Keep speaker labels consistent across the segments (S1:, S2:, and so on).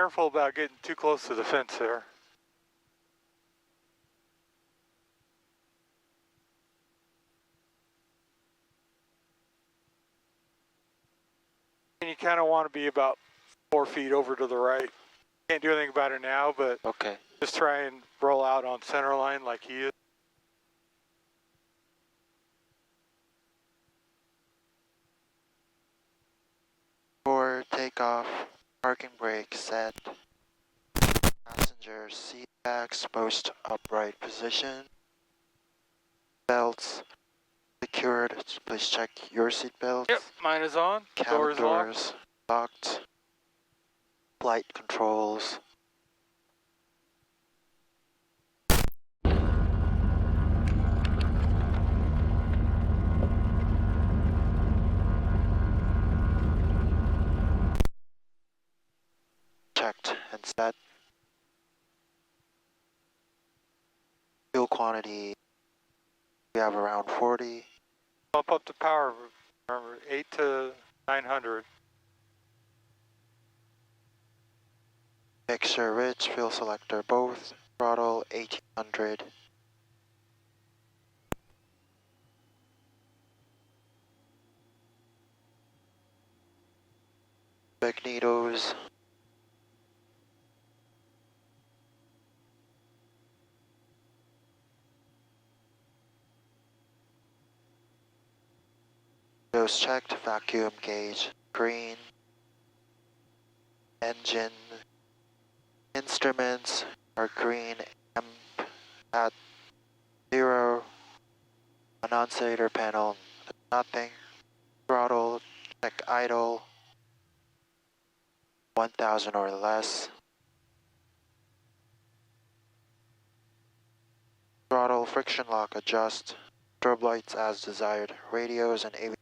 S1: Careful about getting too close to the fence there. And you kind of want to be about 4 feet over to the right. Can't do anything about it now, but
S2: Okay.
S1: just try and roll out on center line like he is.
S2: For takeoff, parking brake set. Passenger seat backs most upright position. Belts secured. Please check your seat belts.
S1: Yep, mine is on.
S2: Cabin
S1: doors
S2: locked. Flight controls. Checked and set. Fuel quantity, we have around 40.
S1: Bump up the power, remember, 8 to 900.
S2: Mixture rich, fuel selector both. Throttle 1800. Magnetos. Those checked, vacuum gauge green. Engine instruments are green, amp at 0. Annunciator panel, nothing. Throttle, check idle. 1000 or less. Throttle, friction lock adjust. Strobe lights as desired. Radios and AV.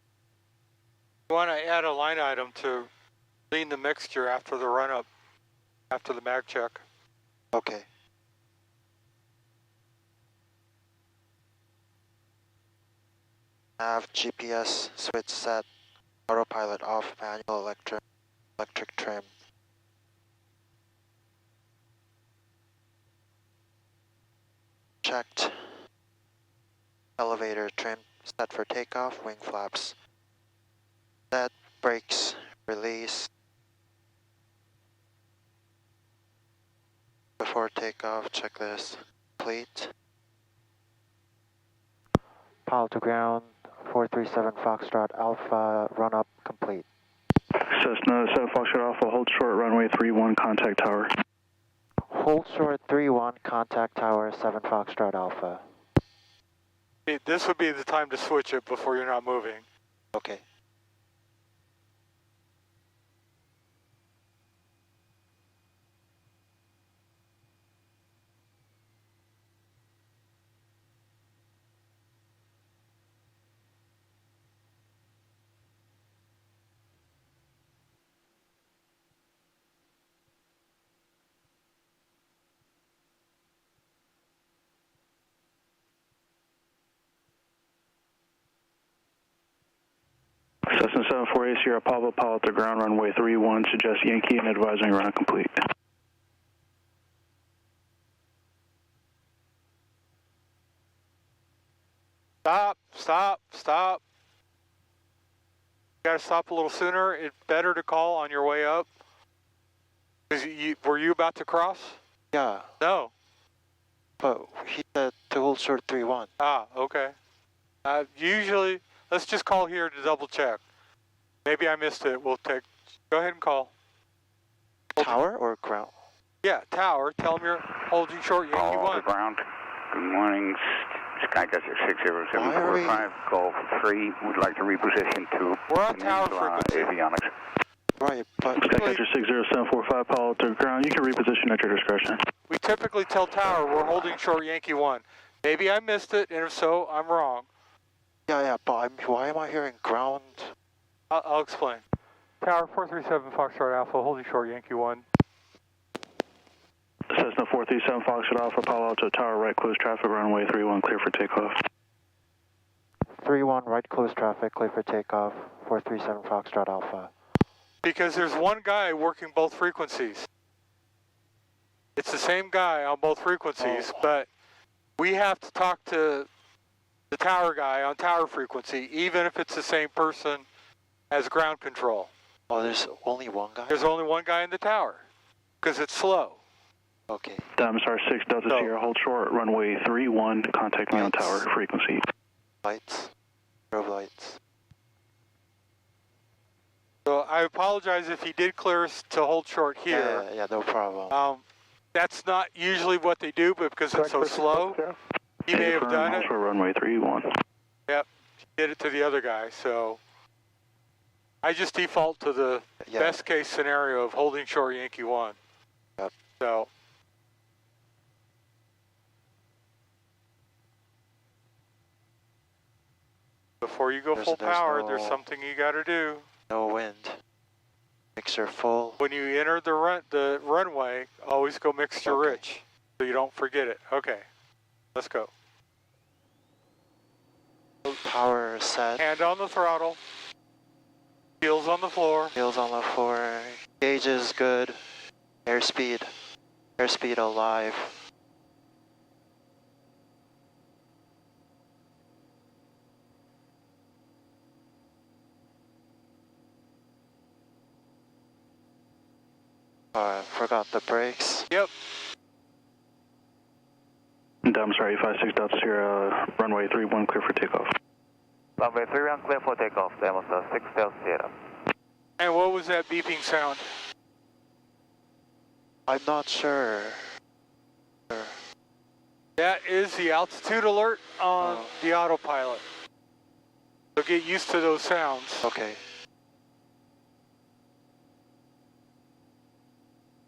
S1: You want to add a line item to clean the mixture after the run-up, after the mag check.
S2: Okay. Have GPS switch set. Autopilot off. Manual electric trim. Checked. Elevator trim set for takeoff. Wing flaps set. Brakes release. Before takeoff, checklist complete. Pilot to ground, 437 Foxtrot Alpha, run up complete.
S3: Cessna 7 Foxtrot Alpha, hold short, runway 31, contact tower.
S2: Hold short 31, contact tower, 7 Foxtrot Alpha.
S1: This would be the time to switch it before you're not moving.
S2: Okay.
S3: Cessna 74A Sierra Pablo, pilot to ground, runway 31, suggest Yankee and advising run complete.
S1: Stop. You gotta stop a little sooner. It's better to call on your way up. Were you about to cross?
S2: Yeah,
S1: No.
S2: but he said to hold short 31.
S1: Ah, okay. Usually, let's just call here to double check. Maybe I missed it. Go ahead and call.
S2: Tower or ground?
S1: Yeah, tower. Tell them you're holding short Yankee
S4: All
S1: 1.
S4: the ground. Good morning. Skycatcher 60745, Golf 3. Would like to reposition to
S1: We're on tower
S4: Peninsula
S1: frequency.
S4: Avionics.
S2: Right, but
S3: Skycatcher 60745, pilot to ground, you can reposition at your discretion.
S1: We typically tell tower we're holding short Yankee 1. Maybe I missed it, and if so, I'm wrong.
S2: yeah, but why am I hearing ground?
S1: I'll explain. Tower 437 Foxtrot Alpha, holding short Yankee 1.
S3: Cessna 437 Foxtrot Alpha, Palo Alto Tower, right close traffic, runway 31, clear for takeoff.
S2: 31, right close traffic, clear for takeoff, 437 Foxtrot Alpha.
S1: Because there's one guy working both frequencies. It's the same guy on both frequencies, but we have to talk to the tower guy on tower frequency, even if it's the same person as ground control.
S2: Oh, there's only one guy?
S1: There's only one guy in the tower, because it's slow.
S3: Okay. Diamondar 6 Delta Sierra, hold short, runway 31, contact me on tower frequency.
S2: Lights. Strobe lights.
S1: So I apologize if he did clear us to hold short here.
S2: Yeah, no problem.
S1: That's not usually what they do, but because it's so slow, he may have done it.
S3: For runway 31.
S1: Yep, he did it to the other guy, so I just default to the best case scenario of holding short Yankee 1.
S2: Yep.
S1: So. Before you go full power, there's something you got to do.
S2: No wind. Mixture full.
S1: When you enter the runway, always go mixture rich, so you don't forget it. Okay, let's go.
S2: Power set.
S1: Hand on the throttle. Heels on the floor.
S2: Heels on the floor. Gauge is good. Airspeed. Airspeed alive. Forgot the brakes.
S1: Yep.
S3: Diamondar 856 Delta Sierra, runway 31, clear for takeoff.
S5: Runway 31, clear for takeoff. Diamondar 6 Delta Sierra.
S1: And what was that beeping sound?
S2: I'm not sure.
S1: That is the altitude alert on the autopilot. So get used to those sounds.
S2: Okay.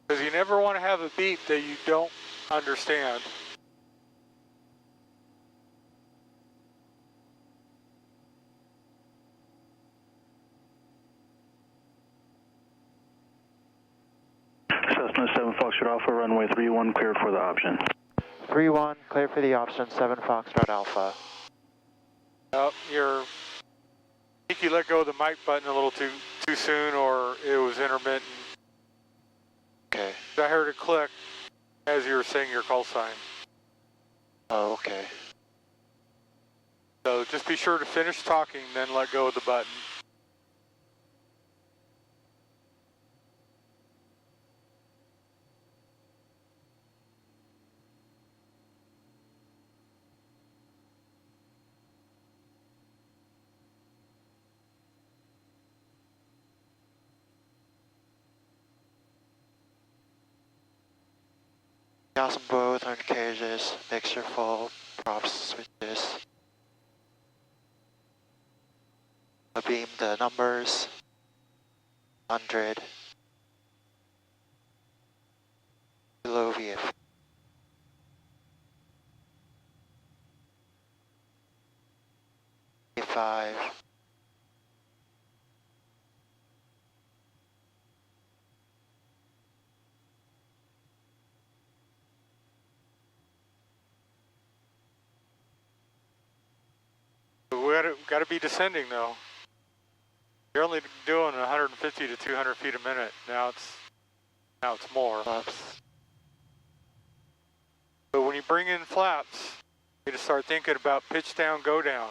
S1: Because you never want to have a beep that you don't understand.
S3: Cessna 7 Foxtrot Alpha, runway 31, cleared for the option.
S2: 3-1, clear for the option, 7 Foxtrot Alpha.
S1: I think you let go of the mic button a little too soon, or it was intermittent.
S2: Okay.
S1: I heard it click as you were saying your call sign.
S2: Oh, okay.
S1: So just be sure to finish talking, then let go of the button.
S2: Gas on both on cages, mixture full, props, switches. Beam the numbers. 100. Below VF. V5.
S1: We got to be descending though. You're only doing 150 to 200 feet a minute. Now it's more.
S2: Flaps.
S1: But when you bring in flaps, you need to start thinking about pitch down, go down.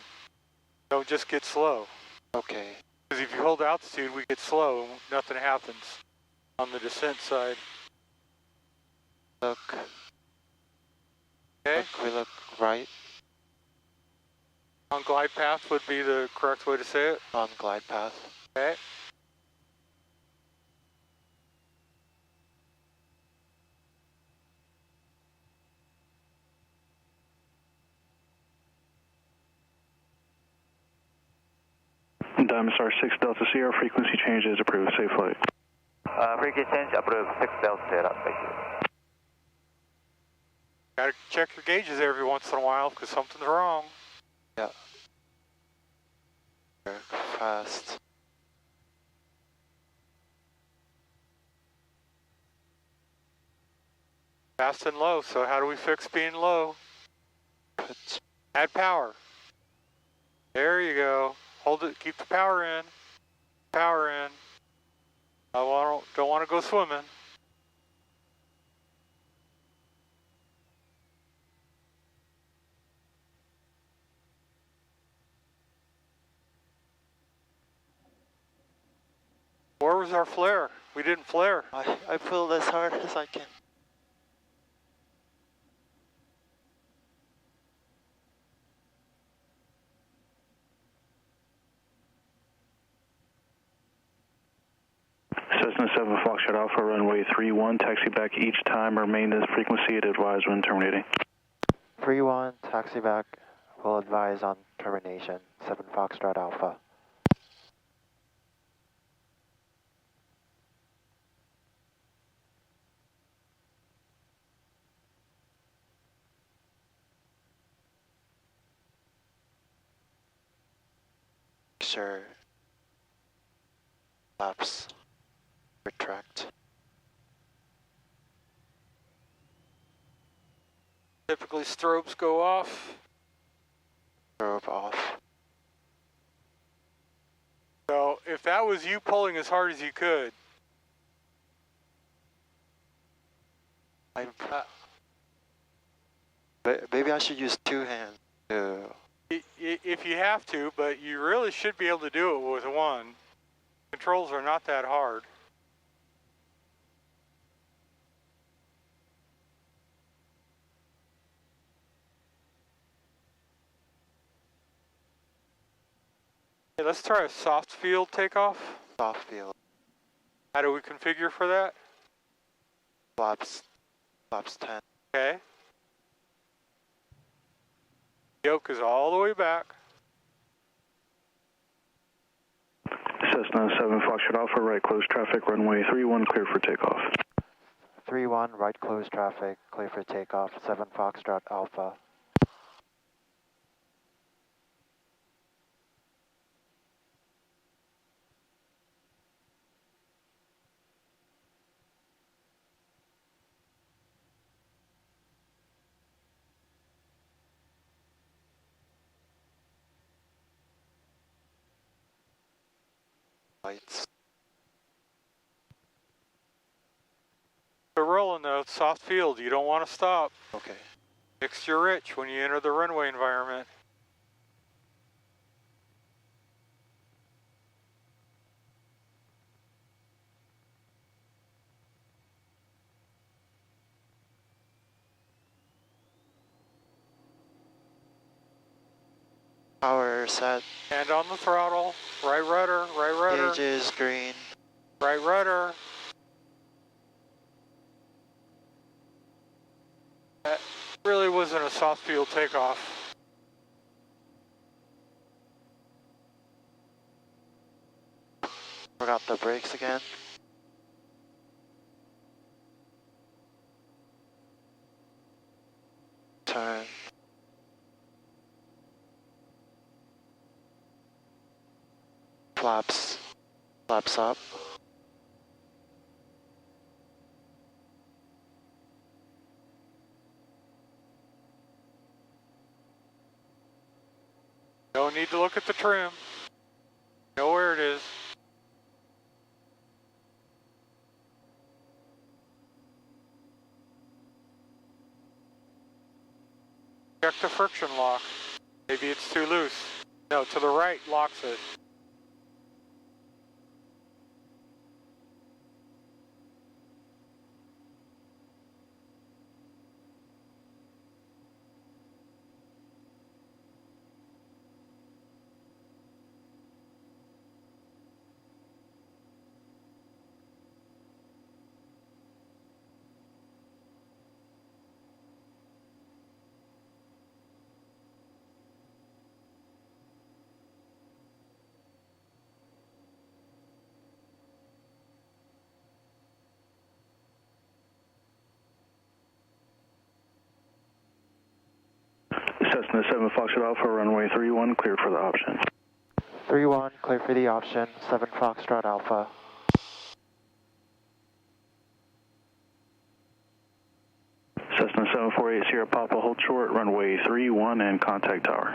S1: Don't just get slow.
S2: Okay.
S1: Because if you hold altitude, we get slow and nothing happens on the descent side.
S2: Look.
S1: Okay.
S2: Look, we look right.
S1: On glide path would be the correct way to say it.
S2: On glide path.
S1: Okay.
S3: Diamondar 6 Delta Sierra, frequency change is approved. Safe flight.
S5: Frequency change approved. 6 Delta Sierra. Thank you.
S1: Gotta check your gauges every once in a while because something's wrong.
S2: Yeah. Fast.
S1: Fast and low, so how do we fix being low? Add power. There you go. Hold it, keep the power in. Power in. Don't want to go swimming. Where was our flare? We didn't flare.
S2: I pulled as hard as I can.
S3: Cessna 7 Foxtrot Alpha, runway 31, taxi back each time, remain this frequency at advise when terminating.
S2: 3-1, taxi back, will advise on termination, 7 Foxtrot Alpha. Sure. Flaps. Retract.
S1: Typically strobes go off.
S2: Strobe off.
S1: So if that was you pulling as hard as you could,
S2: Maybe I should use 2 hands to...
S1: if you have to, but you really should be able to do it with one. Controls are not that hard. Hey, let's try a soft field takeoff.
S2: Soft field.
S1: How do we configure for that?
S2: Flaps 10.
S1: Okay. Yoke is all the way back.
S3: Cessna 7 Foxtrot Alpha, right close traffic, runway 31, clear for takeoff.
S2: 3-1, right close traffic, clear for takeoff, 7 Foxtrot Alpha. Lights.
S1: We're rolling though, soft field, you don't want to stop.
S2: Okay.
S1: Mixture rich when you enter the runway environment.
S2: Power set.
S1: Hand on the throttle, right rudder, right rudder.
S2: Gauges green.
S1: Right rudder. That really wasn't a soft field takeoff.
S2: Forgot the brakes again. Turn. Flaps up.
S1: Don't need to look at the trim. Know where it is. Check the friction lock. Maybe it's too loose. No, to the right locks it.
S3: Cessna 7 Foxtrot Alpha, runway 31, cleared for the option.
S2: 3-1, clear for the option, 7 Foxtrot Alpha.
S3: Cessna 748 Sierra Papa, hold short, runway 31 and contact tower.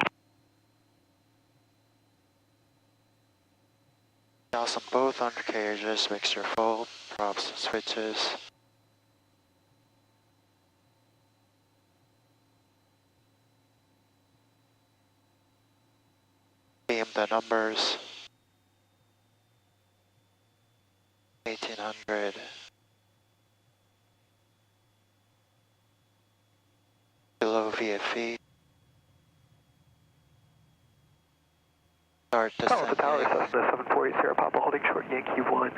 S2: Douse on both undercarriages, mixture full, props and switches. Beam the numbers. 1800. Below VFE. Start descending.
S5: Tower, Cessna 748 Sierra Papa holding short Yankee 1.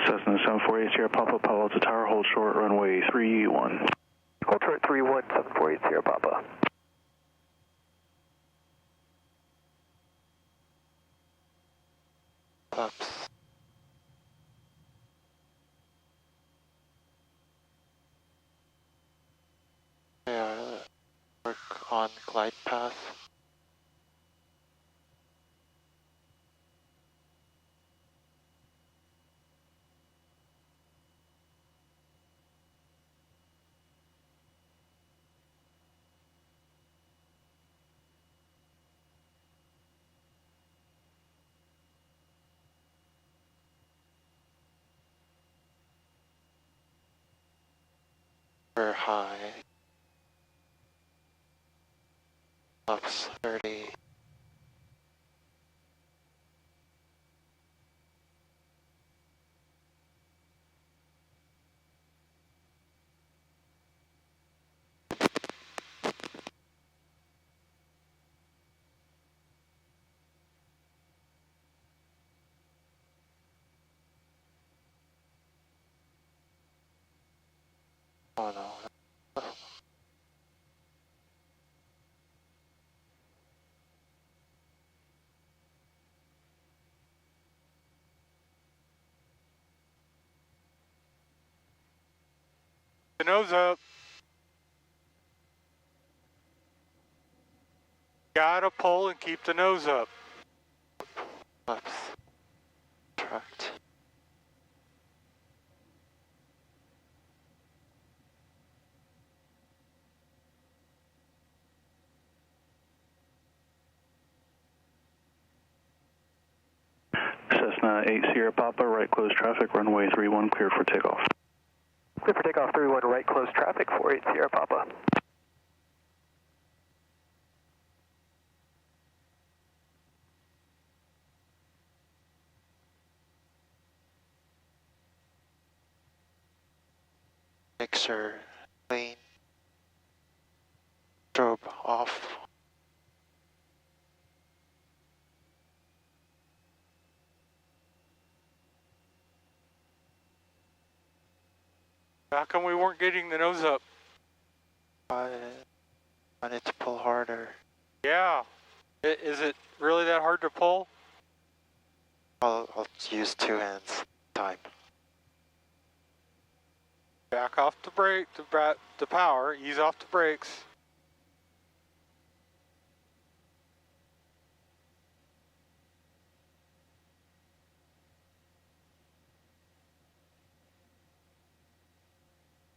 S3: Cessna 748 Sierra Papa, Palo Alto Tower, hold short, runway 31.
S5: Hold short 31, 748 Sierra Papa.
S2: Ups. Yeah, work on glide path. For high. Ups 30. Oh no.
S1: The nose up. Gotta pull and keep the nose up.
S2: Ups. Tracked.
S3: Cessna 8 Sierra Papa, right close traffic, runway 31, clear for takeoff.
S5: Clear for takeoff 31, right close traffic 48 Sierra Papa.
S2: Mixer clean. Strobe off.
S1: How come we weren't getting the nose up?
S2: I need to pull harder.
S1: Yeah. Is it really that hard to pull?
S2: I'll use 2 hands. Time.
S1: Back off the brake, the power, ease off the brakes.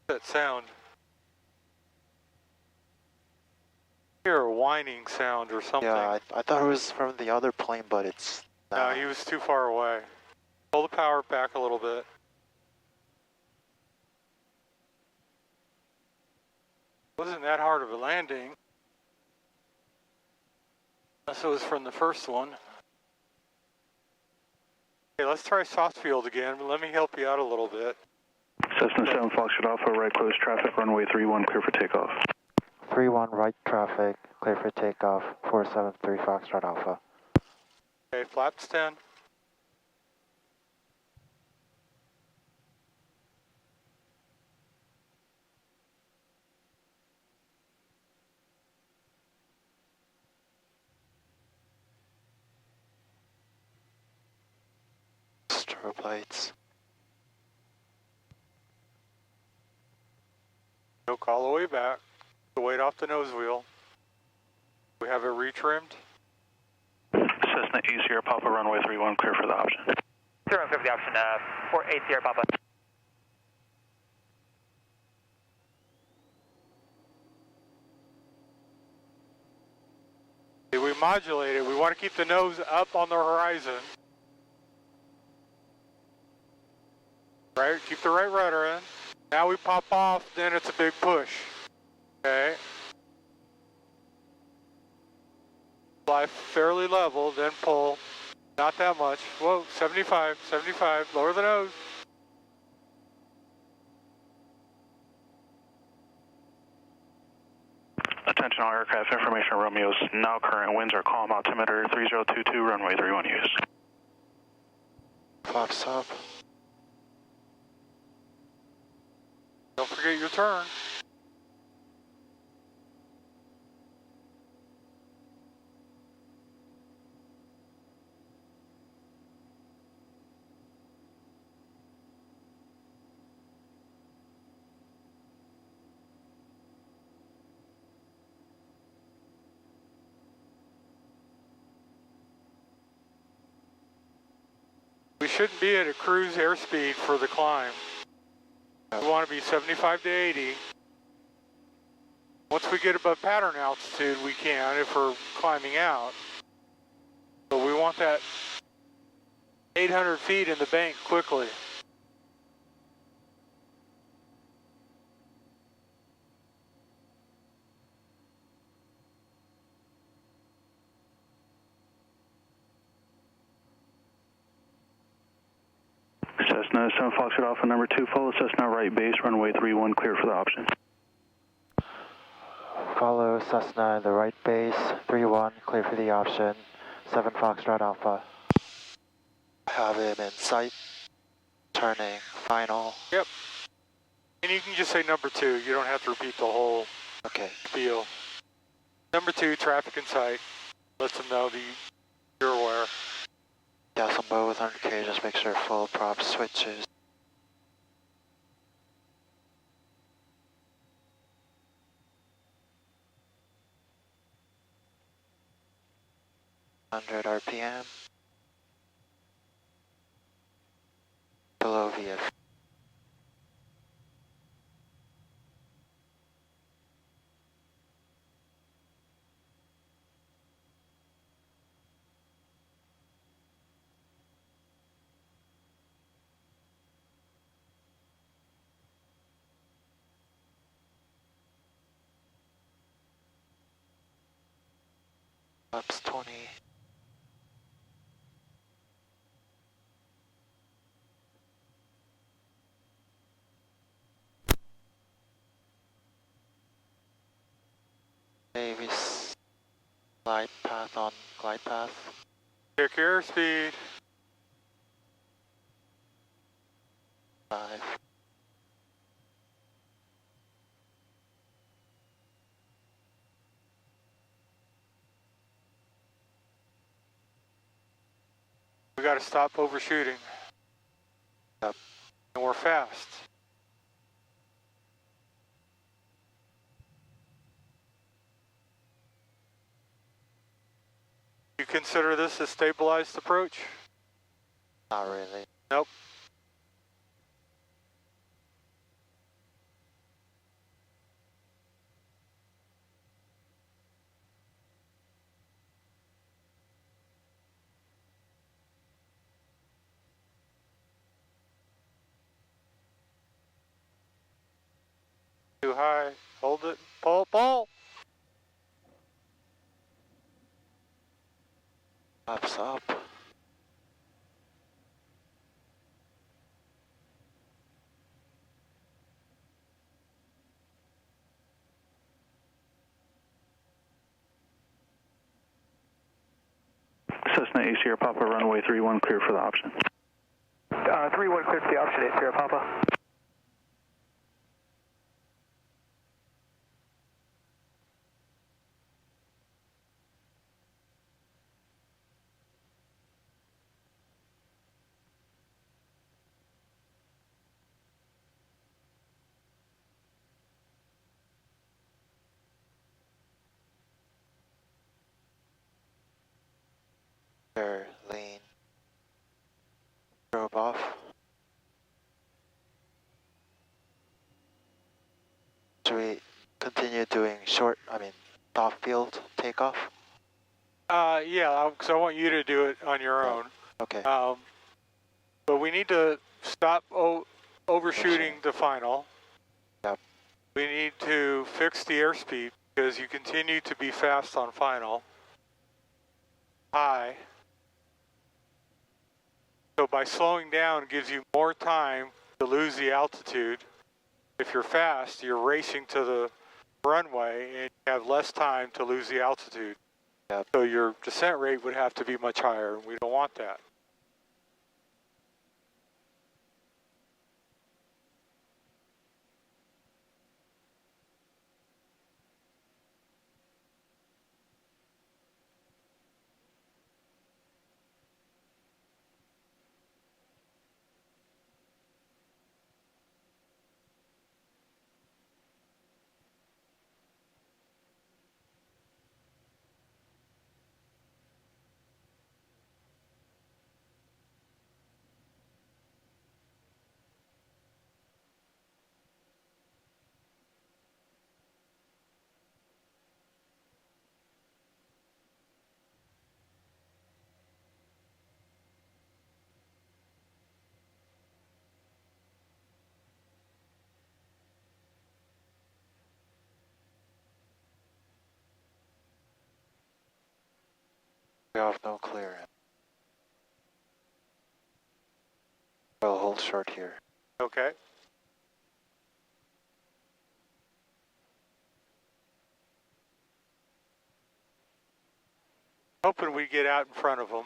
S1: That sound. Hear a whining sound or something.
S2: Yeah, I thought it was from the other plane, but it's
S1: No,
S2: not.
S1: he was too far away. Pull the power back a little bit. Wasn't that hard of a landing. Unless it was from the first one. Okay, let's try soft field again. Let me help you out a little bit.
S3: Cessna 7 Foxtrot Alpha, right close traffic, runway 31, clear for takeoff.
S2: 31 right traffic, clear for takeoff, 473 Foxtrot Alpha.
S1: Okay, flaps 10.
S2: Strobe lights.
S1: Yoke all the way back. The weight off the nose wheel. We have it retrimmed.
S3: Cessna 8 Sierra Papa, runway 31, clear for the option.
S5: 0 clear for the option, 48 Sierra Papa.
S1: If we modulate it, we want to keep the nose up on the horizon. Right, keep the right rudder in. Now we pop off, then it's a big push. Okay. Fly fairly level, then pull. Not that much. Whoa, 75, 75, lower the nose.
S3: Attention all aircraft, information Romeo's now current winds are calm, altimeter 3022, runway 31 use.
S2: Flaps up.
S1: Don't forget your turn. We shouldn't be at a cruise airspeed for the climb. We want to be 75 to 80. Once we get above pattern altitude, we can if we're climbing out. But we want that 800 feet in the bank quickly.
S3: Cessna 7 Foxtrot Alpha number 2, follow Cessna right base, runway 31, clear for the option.
S2: Follow Cessna in the right base, 3-1, clear for the option, 7 Foxtrot Alpha. Have him in sight, turning, final.
S1: Yep. And you can just say number 2. You don't have to repeat the whole
S2: Okay.
S1: spiel. Number 2, traffic in sight. Let them know that you're aware.
S2: Gas on both, 100K, just make sure full prop switches. Hundred RPM. Below VF. Ups 20. Maybe glide path on glide path.
S1: Pick your airspeed.
S2: 5.
S1: We got to stop overshooting.
S2: Yep.
S1: And we're fast. You consider this a stabilized approach?
S2: Not really.
S1: Nope. Too high. Hold it. Pull, pull.
S2: Flaps up.
S3: Cessna A Sierra Papa, runway 31, clear for the option.
S5: 3-1, clear for the option, 8 Sierra Papa.
S2: Lean. Strobe off. Should we continue doing soft field takeoff?
S1: Yeah, because I want you to do it on your own.
S2: Okay.
S1: But we need to stop overshooting the final.
S2: Yep.
S1: We need to fix the airspeed because you continue to be fast on final. High. So by slowing down gives you more time to lose the altitude. If you're fast, you're racing to the runway and you have less time to lose the altitude.
S2: Yep.
S1: So your descent rate would have to be much higher, and we don't want that.
S2: We have no clearance. We'll hold short here.
S1: Okay. Hoping we get out in front of them.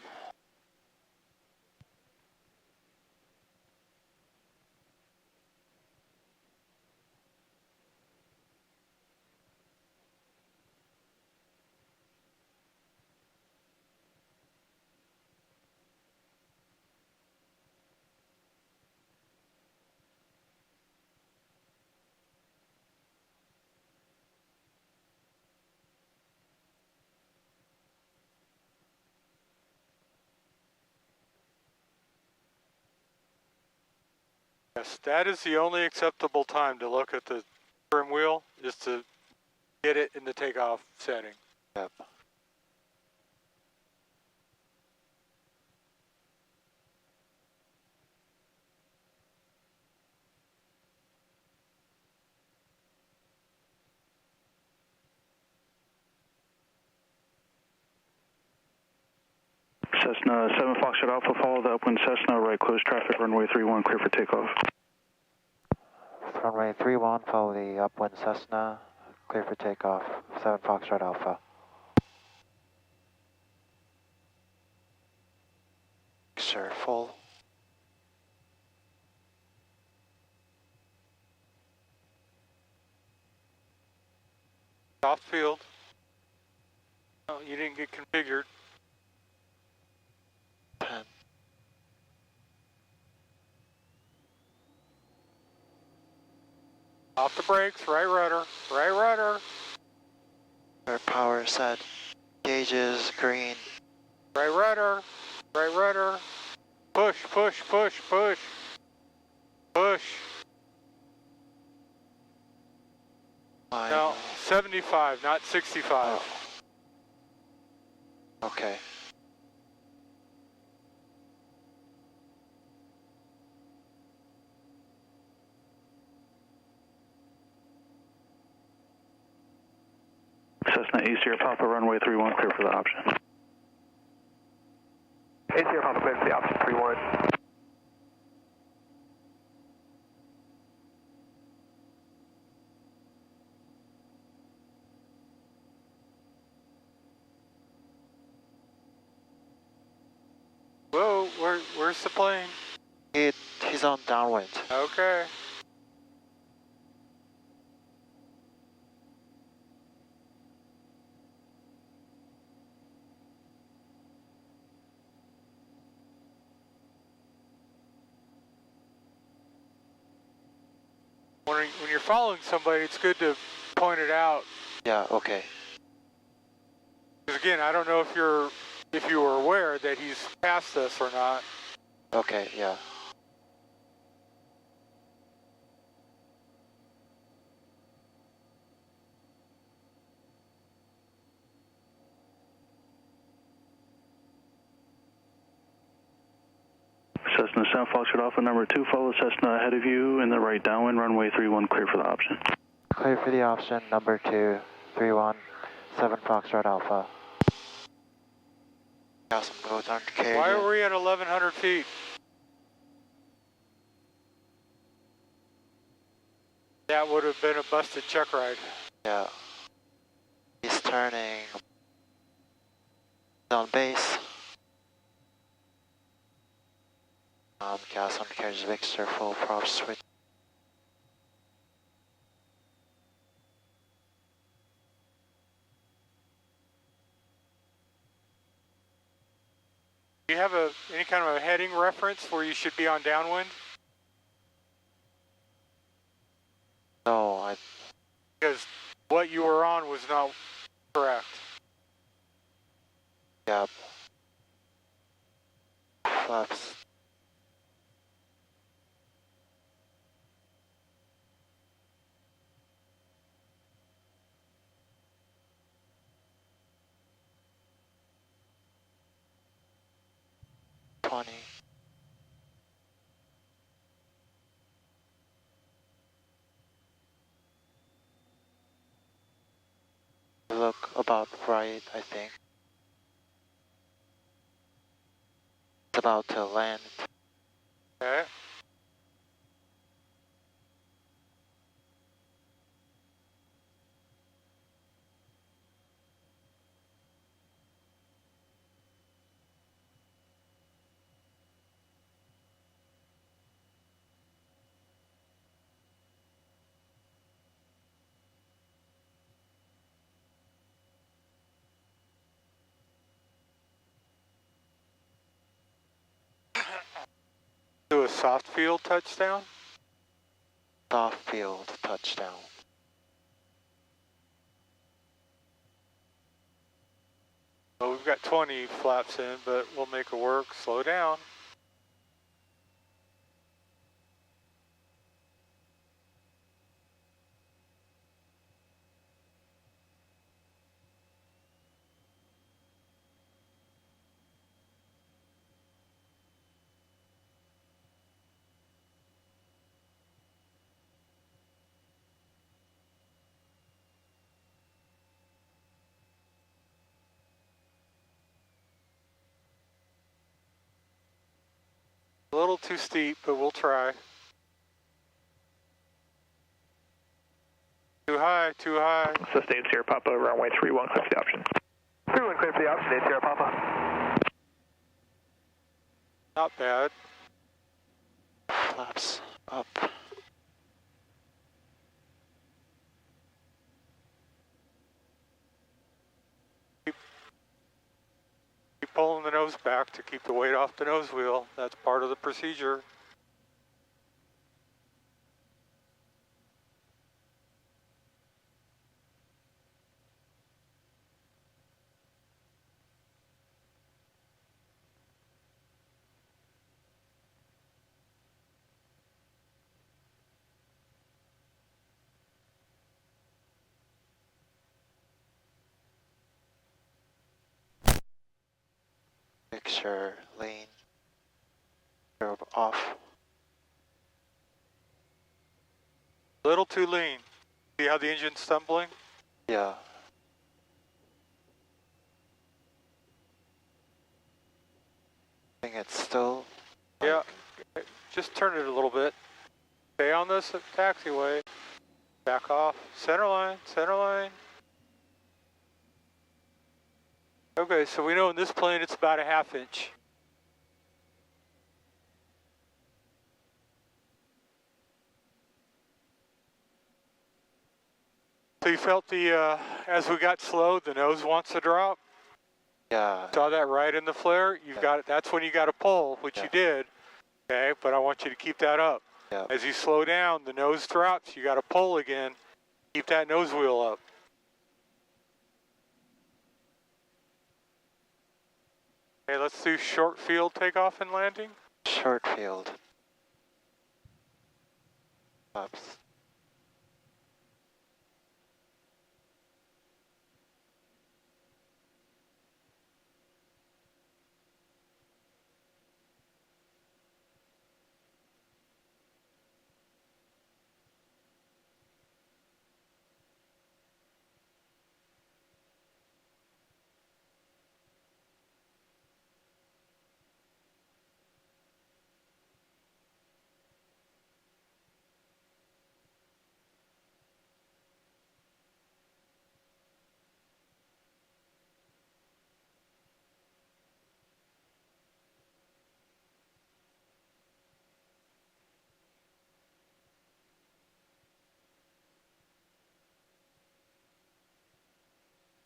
S1: Yes, that is the only acceptable time to look at the trim wheel, is to get it in the takeoff setting.
S2: Yep.
S3: Cessna 7 Foxtrot Alpha, follow the upwind Cessna, right close traffic, runway 31, clear for takeoff.
S2: Runway 31, follow the upwind Cessna, clear for takeoff, 7 Foxtrot Alpha. Sure, full.
S1: Soft field. Oh, you didn't get configured.
S2: 10.
S1: Off the brakes, right rudder, right rudder.
S2: Our power set. Gauges, green.
S1: Right rudder, right rudder. Push, push, push, push. Push. No, 75, not 65.
S2: Oh. Okay.
S3: Cessna East Sierra Papa, runway 31, clear for the option.
S5: East Sierra Papa, clear for the option 31.
S1: Whoa, where's the plane?
S2: He's on downwind.
S1: Okay. When you're following somebody, it's good to point it out.
S2: Yeah, okay.
S1: Because again, I don't know if you were aware that he's past us or not.
S2: Okay, yeah.
S3: Cessna 7 Foxtrot Alpha, number 2, follow Cessna ahead of you in the right downwind, runway 31, clear for the option.
S2: Clear for the option, number 2, 31, 7 Foxtrot Alpha. Got some notes on carrier.
S1: Why are we at 1,100 feet? That would have been a busted check ride.
S2: Yeah. He's turning down base. Gas on carriage mixture, full prop switch.
S1: Do you have any kind of a heading reference where you should be on downwind?
S2: No,
S1: Because what you were on was not correct.
S2: yeah. Flaps. Look about right, I think. It's about to land.
S1: Okay. Do a soft field touchdown?
S2: Soft field touchdown.
S1: Well, we've got 20 flaps in, but we'll make it work. Slow down. A little too steep, but we'll try. Too high, too high.
S3: Sustain Sierra Papa, runway 31, clear for the option.
S5: 31 clear for the option, Sierra Papa.
S1: Not bad.
S2: Flaps up.
S1: Keep pulling the nose back to keep the weight off the nose wheel. That's part of the procedure.
S2: Mixture, lane. Curve off.
S1: A little too lean. See how the engine's stumbling?
S2: Yeah. I think it's still.
S1: Yeah. Just turn it a little bit. Stay on this taxiway. Back off. Center line, center line. Okay, so we know in this plane it's about a ½ inch. So you felt the, as we got slow, the nose wants to drop?
S2: Yeah.
S1: Saw that right in the flare? You've got it. That's when you got to pull, which you did. Okay, but I want you to keep that up.
S2: Yeah.
S1: As you slow down, the nose drops, you got to pull again. Keep that nose wheel up. Okay, let's do short field takeoff and landing.
S2: Short field. Flaps.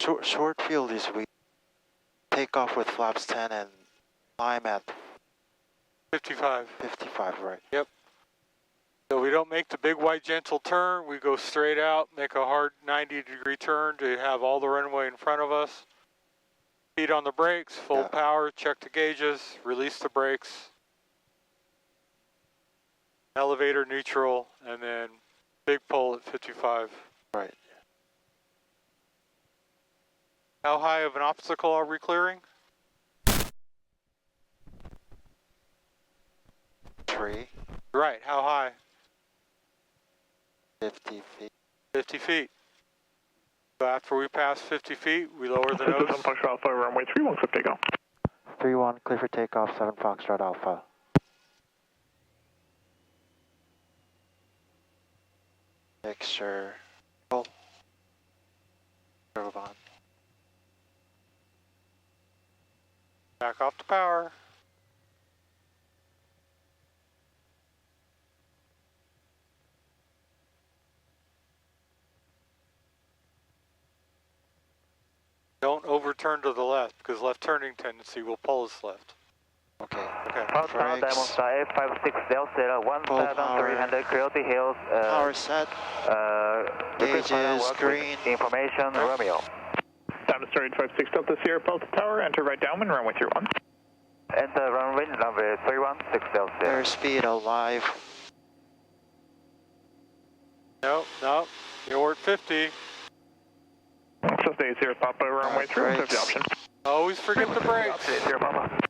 S2: Short field is we take off with flaps 10 and climb at
S1: 55.
S2: 55, right?
S1: Yep. So we don't make the big white gentle turn. We go straight out, make a hard 90-degree turn to have all the runway in front of us. Feet on the brakes, full power, check the gauges, release the brakes. Elevator neutral, and then big pull at 55.
S2: Right.
S1: How high of an obstacle are we clearing?
S2: 3.
S1: Right, how high?
S2: 50 feet.
S1: 50 feet. So after we pass 50 feet, we lower the nose.
S3: 7 Foxtrot Alpha, runway 31, clear takeoff.
S2: 3-1, clear for takeoff, 7 Foxtrot Alpha. Mixture. Pull. Turbo on.
S1: Back off the power. Don't overturn to the left, because left turning tendency will pull us left.
S2: Okay.
S1: Okay.
S5: Southbound
S2: Brakes.
S5: Diamond 856 Delta 1300 Coyote Hills.
S2: Power set. Gauges green.
S5: Information, Romeo.
S3: Diamond Star 856 Delta Sierra Delta Tower, enter right downwind, runway 31.
S5: Enter runway 316 Delta.
S2: Airspeed alive.
S1: No, you're at 50.
S3: Cessna 80 Papa, runway 31,
S2: brakes.
S3: 50 option.
S1: Always forget the brakes.
S5: 80 Papa.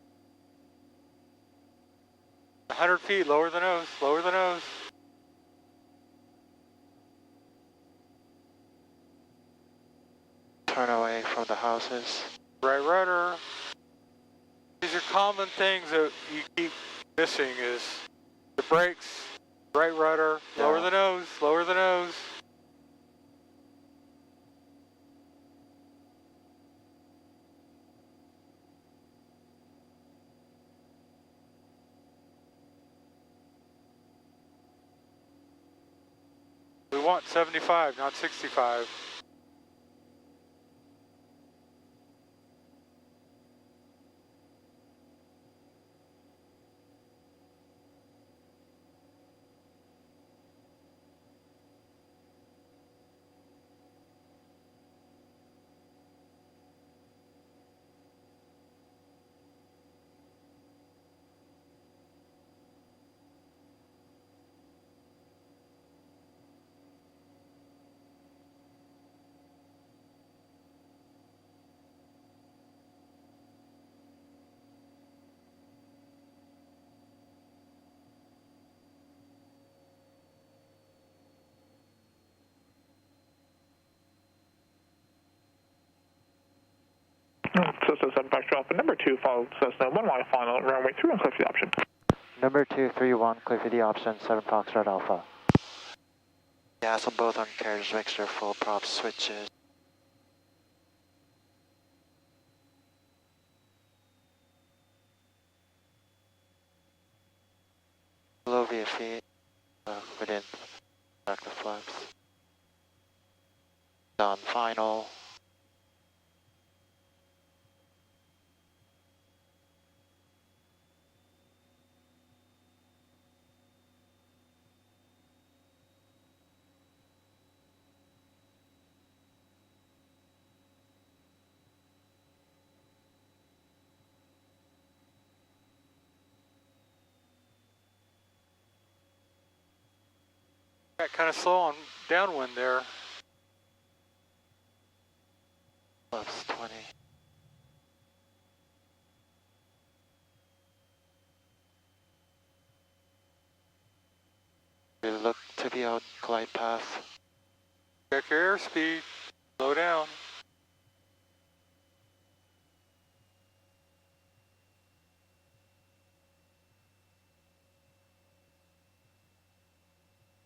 S1: 100 feet, lower the nose, lower the nose.
S2: Turn away from the houses.
S1: Right rudder. These are common things that you keep missing is the brakes, right rudder, lower the nose, lower the nose. We want 75, not 65.
S3: Cessna 7 Foxtrot Alpha, number 2, followed Cessna 1 line final, runway 31, clear for the option.
S2: Number 231, clear for the option, 7 Foxtrot Alpha. Gas on both undercarriage mixture, full prop switches. Below via feet, within back the flaps. Done final.
S1: Got kind of slow on downwind there.
S2: Flaps 20. We look to be out glide path.
S1: Check your airspeed. Slow down.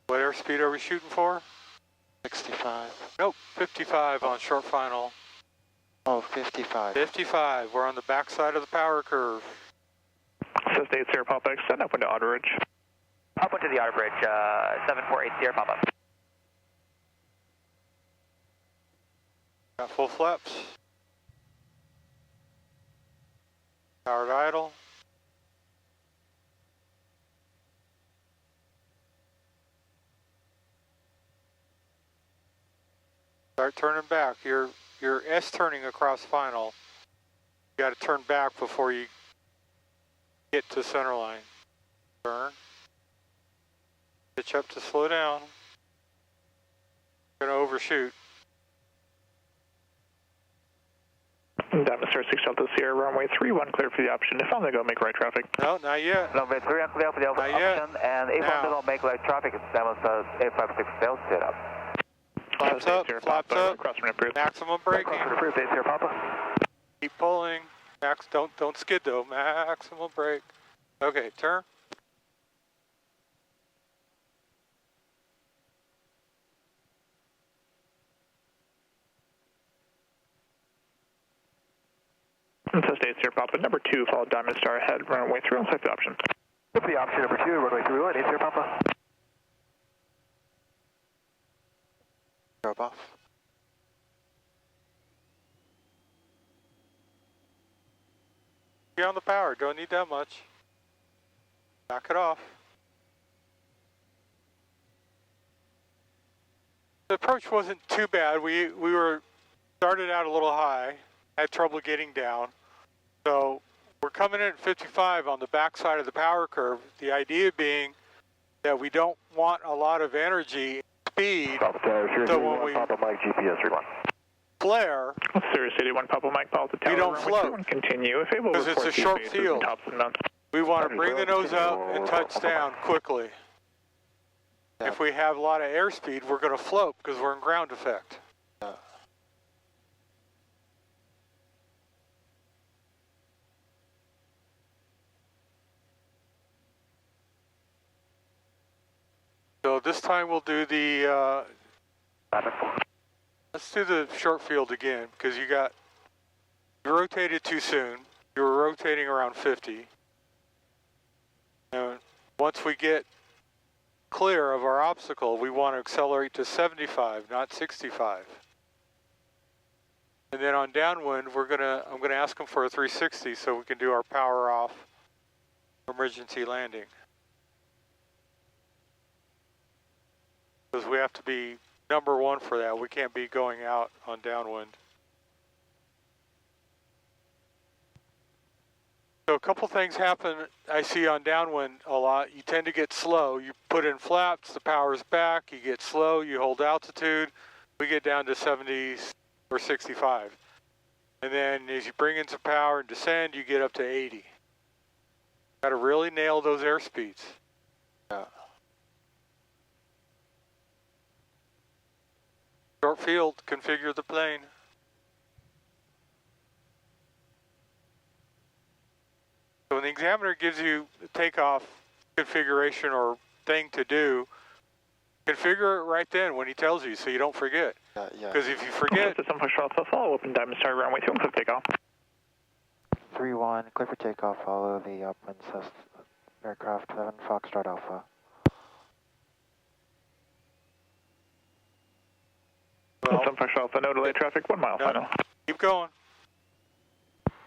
S1: What airspeed are we shooting for?
S2: 65.
S1: Nope, 55 on short final.
S2: Oh, 55.
S1: 55, we're on the back side of the power curve.
S3: Cessna 80 Papa, extend up into Otter Ridge.
S5: Up into the Otter Bridge, 7480 Papa.
S1: Got full flaps. Powered idle. Start turning back. You're S turning across final. You got to turn back before you get to center line. Turn. Pitch up to slow down. Gonna overshoot.
S3: Diamond Star 6 Delta Sierra, runway 31, clear for the option. If on the go, make right traffic.
S1: No, not yet.
S5: Runway 3 unclear for the
S1: Not yet.
S5: option, and if on the go, make right traffic, it's Diamond Star 856 Delta Sierra.
S1: Flaps up, flaps up. Maximum braking.
S5: Sierra Papa.
S1: Keep pulling. Max, don't skid though. Maximum brake. Okay, turn.
S3: Test 8 Sierra Papa, number 2, follow Diamond Star ahead, runway 3 on select the option.
S5: For the option number 2, runway 31, 8 Sierra Papa.
S2: Drop off.
S1: Be on the power. Don't need that much. Back it off. The approach wasn't too bad. We were started out a little high, had trouble getting down. So we're coming in at 55 on the backside of the power curve. The idea being that we don't want a lot of energy and speed. So when we
S5: Papa Mike GPS 31.
S1: flare,
S3: Sirius 81 Papa Mike, follow the tower.
S1: We don't
S3: runway
S1: float.
S3: 31, continue. If able,
S1: because it's a
S3: report
S1: short
S3: bases and
S1: field.
S3: tops and mounts.
S1: We want to bring the nose up and touch down quickly.
S2: Yeah.
S1: If we have a lot of airspeed, we're going to float because we're in ground effect. So this time we'll do the, let's do the short field again because you rotated too soon. You were rotating around 50. And once we get clear of our obstacle, we want to accelerate to 75, not 65. And then on downwind, I'm gonna ask them for a 360 so we can do our power off emergency landing. Because we have to be number one for that. We can't be going out on downwind. So a couple things happen I see on downwind a lot. You tend to get slow. You put in flaps, the power's back, you get slow, you hold altitude, we get down to 70 or 65. And then as you bring in some power and descend, you get up to 80. Got to really nail those airspeeds. Short field, configure the plane. So when the examiner gives you the takeoff configuration or thing to do, configure it right then when he tells you so you don't forget.
S2: Yeah.
S1: Because if you forget,
S3: System push alpha, follow open Diamond Star runway 2 on click takeoff.
S2: 3-1, clear for takeoff, follow the upwind aircraft 7 Foxtrot Alpha.
S3: System push alpha, no delay traffic, 1 mile final.
S1: keep going.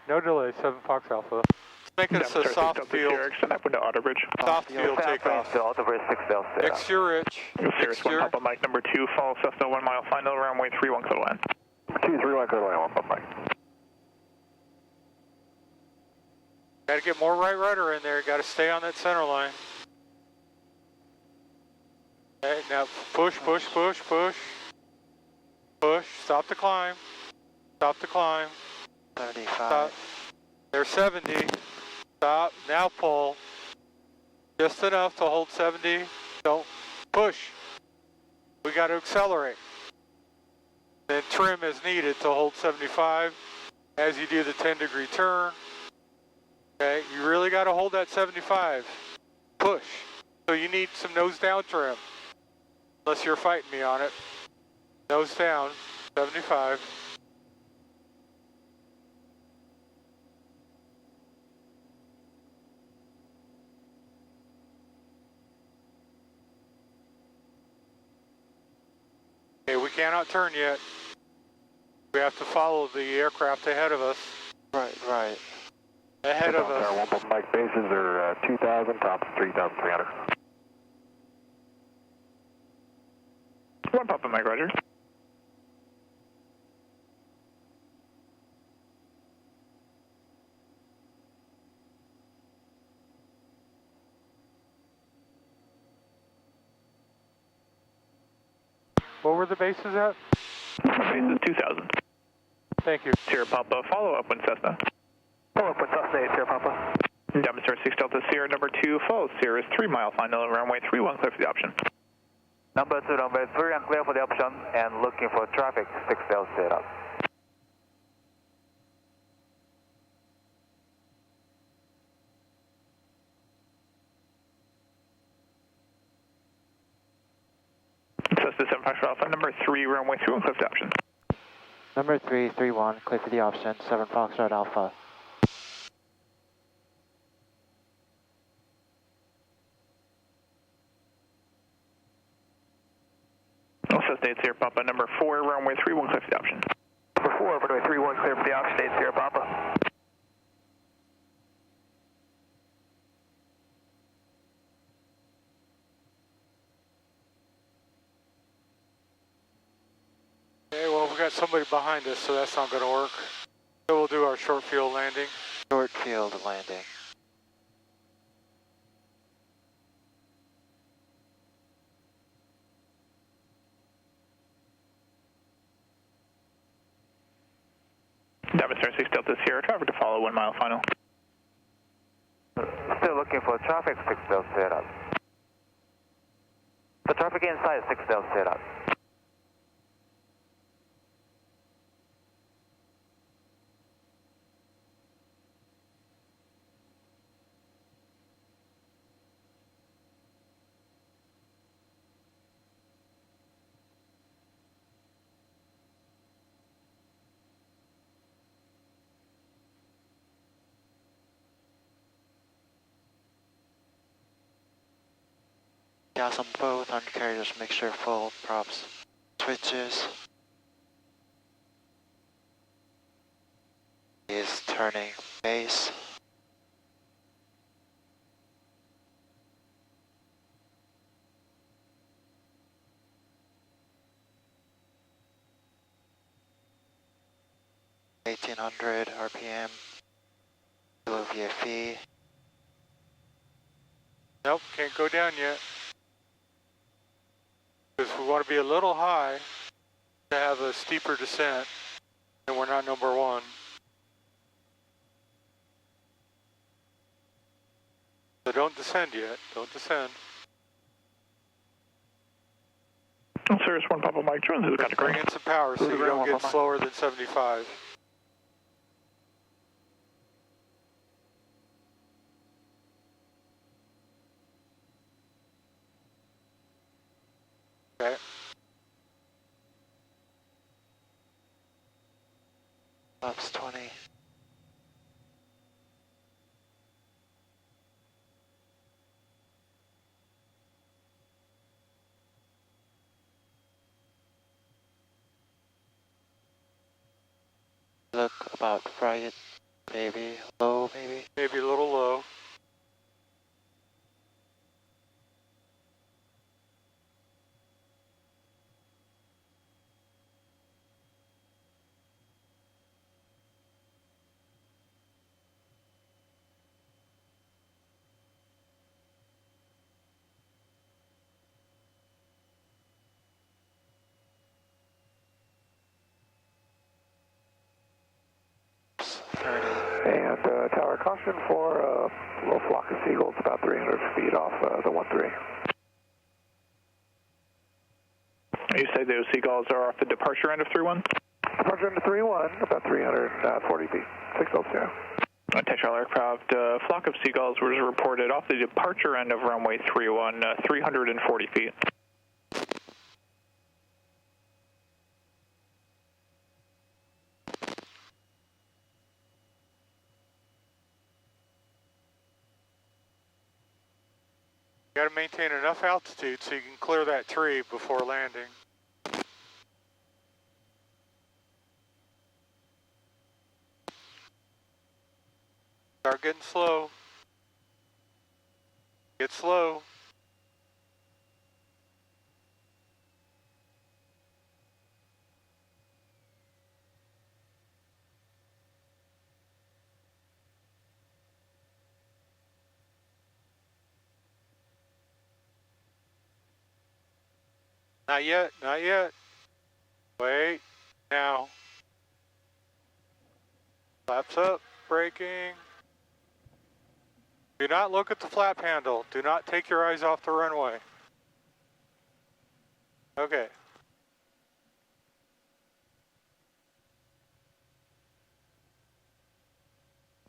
S1: No delay, 7 Fox Alpha. Let's make it a soft field.
S3: Extend that window auto bridge.
S1: Soft field takeoff.
S5: Auto bridge 6 Delta Sierra.
S1: Extra rich.
S3: Sirius 1 Papa Mike, number 2, follow Cessna 1 mile final, runway 31 clear to land.
S5: 231 clear to land, 1 Papa Mike.
S1: Got to get more right rudder in there. Got to stay on that center line. Okay, now push, push, push, push. Push. Stop the climb. Stop the climb.
S2: 75.
S1: Stop. There's 70. Stop. Now pull. Just enough to hold 70. Don't push. We got to accelerate. Then trim as needed to hold 75 as you do the 10-degree turn. Okay, you really got to hold that 75. Push. So you need some nose down trim. Unless you're fighting me on it. Nose down, 75. Okay, we cannot turn yet. We have to follow the aircraft ahead of us.
S2: Right, right.
S1: Ahead of us.
S6: One Papa Mike bases are 2,000, tops 3,300.
S3: One Papa Mike, roger.
S1: What were the bases at?
S3: Base is 2,000.
S1: Thank you.
S3: Sierra Papa, follow up when Cessna.
S5: Follow up with Cessna 8, Sierra Papa.
S3: Demonstrator 6 Delta Sierra number 2, follow Sierra's 3 mile final runway 31, clear for the option.
S5: Number 2, runway 3, and clear for the option, and looking for traffic, 6 Delta Sierra.
S3: Cessna 7 Foxtrot Alpha, number 3, runway 31, clear for the option.
S2: Number 331, clear for the option, 7 Foxtrot Alpha.
S3: Cessna 8 Sierra Papa, number 4, runway 31, clear for the option.
S5: Number 4, runway 31, clear for the option, 8 Sierra Papa.
S1: Okay, well, we got somebody behind us, so that's not going to work. So we'll do our short field landing.
S2: Short field landing.
S3: Demonstrator 6 Delta Sierra, traffic to follow 1 mile final.
S5: Still looking for traffic, 6 Delta Sierra. The traffic inside, 6 Delta Sierra.
S2: Gas on both, on carriers, mixture full, props, switches. Is turning base. $1,800 RPM. Below VFE.
S1: Nope, can't go down yet. Because we want to be a little high to have a steeper descent, and we're not number 1. So don't descend yet, don't descend.
S3: Cirrus 1 Papa Mike, join the
S1: Just bring in some power so you don't get slower than 75. Okay.
S2: Laps 20. Look about right, maybe low, maybe.
S1: Maybe a little low.
S6: And tower caution for a little flock of seagulls about 300 feet off the 1-3.
S3: You say those seagulls are off the departure end of 3-1?
S6: Departure into 3-1, about 340 feet, 6 0.
S3: Textile aircraft, flock of seagulls was reported off the departure end of runway 31, 340 feet.
S1: You got to maintain enough altitude so you can clear that tree before landing. getting slow. Get slow. Not yet, not yet. Wait, now. Flaps up, braking. Do not look at the flap handle. Do not take your eyes off the runway. Okay.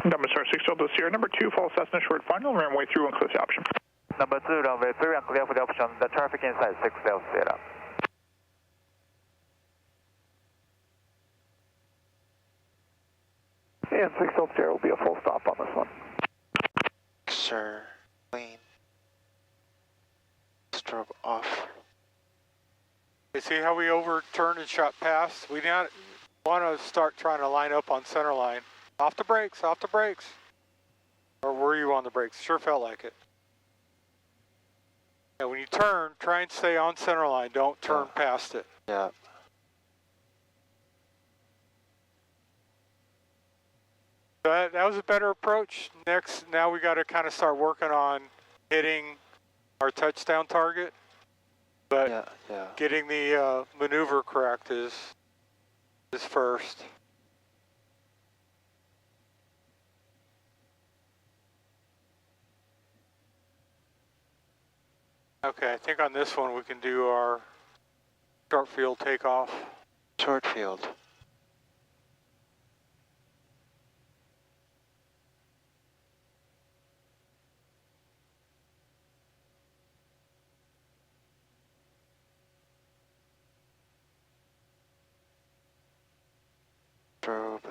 S3: Number star 6 Delta Sierra, number 2, false Cessna short final, runway 31, clear for the option.
S5: Number 2, runway 3 and clear for the option. The traffic inside 6 Delta Sierra.
S6: And 6 Delta Sierra will be a full stop on this one.
S2: Sir, clean. Strobe off.
S1: You see how we overturned and shot past? We now want to start trying to line up on center line. Off the brakes, off the brakes. Or were you on the brakes? Sure felt like it. Yeah, when you turn, try and stay on center line. Don't turn past it.
S2: Yeah.
S1: That was a better approach. Next, now we got to kind of start working on hitting our touchdown target. But
S2: Yeah.
S1: getting the maneuver correct is first. Okay, I think on this one we can do our short field takeoff.
S2: Short field. Strobe.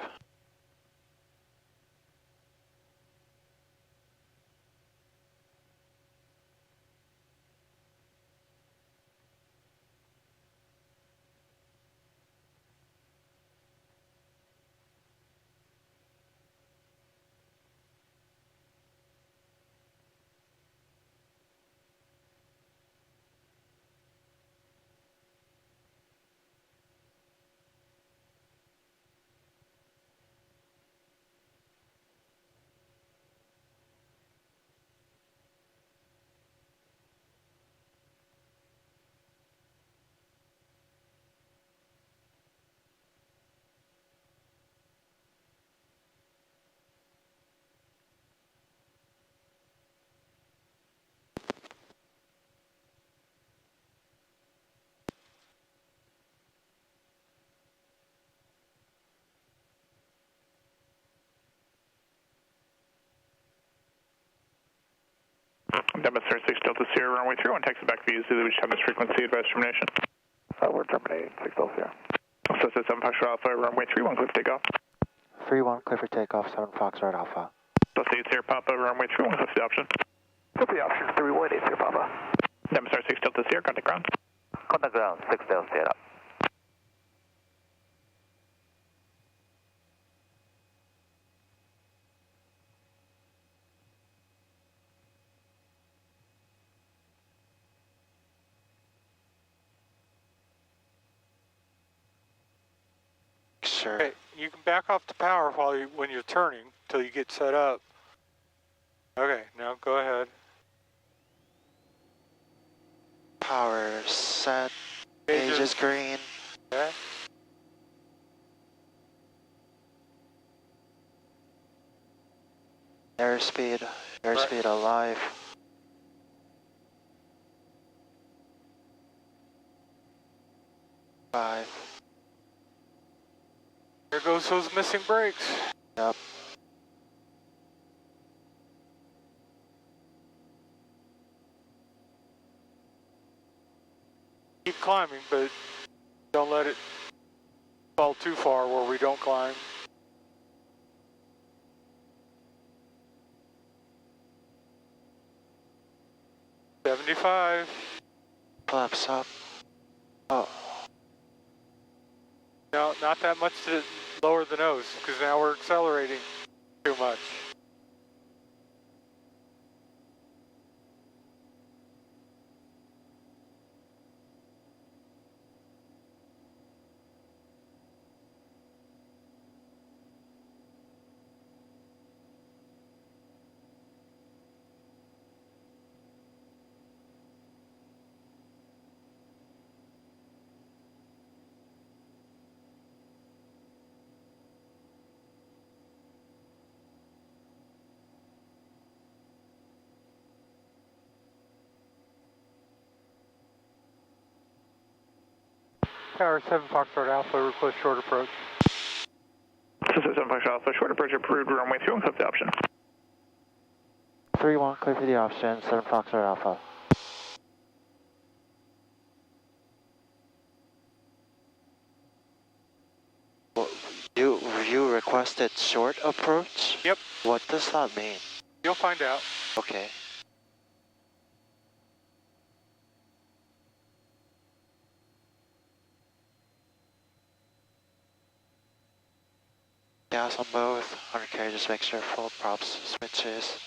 S3: Number star 6 Delta Sierra, runway 31, taxi back via Zulu, which time is frequency, advice termination.
S6: We're terminating 6 Delta Sierra.
S3: Cessna 7 Foxtrot Alpha, runway 31, clear for takeoff.
S2: 3-1, clear for takeoff, 7 Foxtrot Alpha.
S3: Delta 8 Sierra Papa, runway 31, clear for the option.
S6: Clear for the option, 318 Sierra Papa.
S3: Number star 6 Delta Sierra, contact ground.
S5: Contact ground 6 Delta Sierra.
S2: Sure.
S1: Okay, you can back off the power when you're turning until you get set up. Okay, now go ahead.
S2: Power set. Gauge is green.
S1: Okay.
S2: Airspeed alive. Five.
S1: There goes those missing brakes.
S2: Yep.
S1: Keep climbing, but don't let it fall too far where we don't climb. $75.
S2: Flaps up. Oh.
S1: No, not that much to lower the nose, because now we're accelerating too much. Tower 7 Foxtrot Alpha, request short approach.
S3: This is 7 Foxtrot Alpha, short approach approved, runway 31, clip the option.
S2: 3-1, clear for the option, 7 Foxtrot Alpha. Well, you requested short approach?
S1: Yep.
S2: What does that mean?
S1: You'll find out.
S2: Okay. Gas on both, undercarriage, just make sure full props, switches.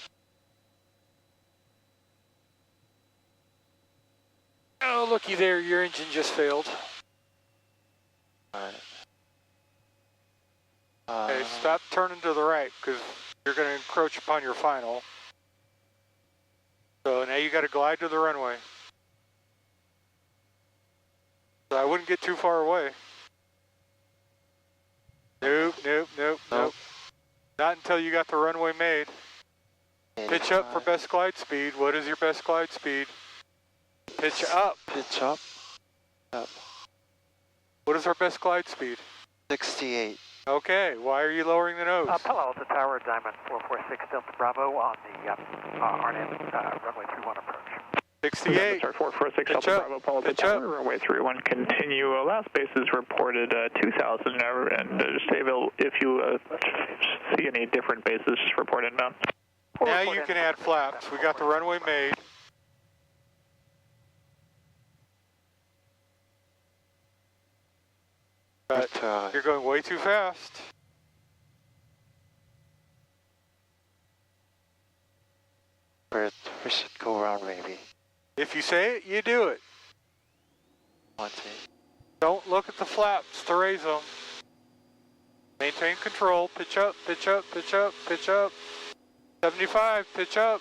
S1: Oh, looky there, your engine just failed.
S2: Alright.
S1: Okay, stop turning to the right, because you're going to encroach upon your final. So now you got to glide to the runway. So I wouldn't get too far away. Nope, nope, nope, nope. Not until you got the runway made. Pitch up for best glide speed. What is your best glide speed? Pitch up.
S2: Pitch up. Up.
S1: What is our best glide speed?
S2: 68.
S1: Okay, why are you lowering the nose?
S5: Palo Alto Tower, Diamond 446 Delta Bravo on the RNN runway 31 approach.
S1: 68.
S3: Start 446
S1: Pitch
S3: Delta
S1: up.
S3: Bravo, Palo Alto
S1: Pitch
S3: Tower,
S1: up.
S3: runway 31, continue. Last base is reported 2,000, and just if you see any different bases, just report inbound.
S1: Now you can add flaps. We got the runway made. But you're going way too fast.
S2: We should go around maybe.
S1: If you say it, you do it.
S2: 20.
S1: Don't look at the flaps to raise them. Maintain control. Pitch up, pitch up, pitch up, pitch up. 75, pitch up.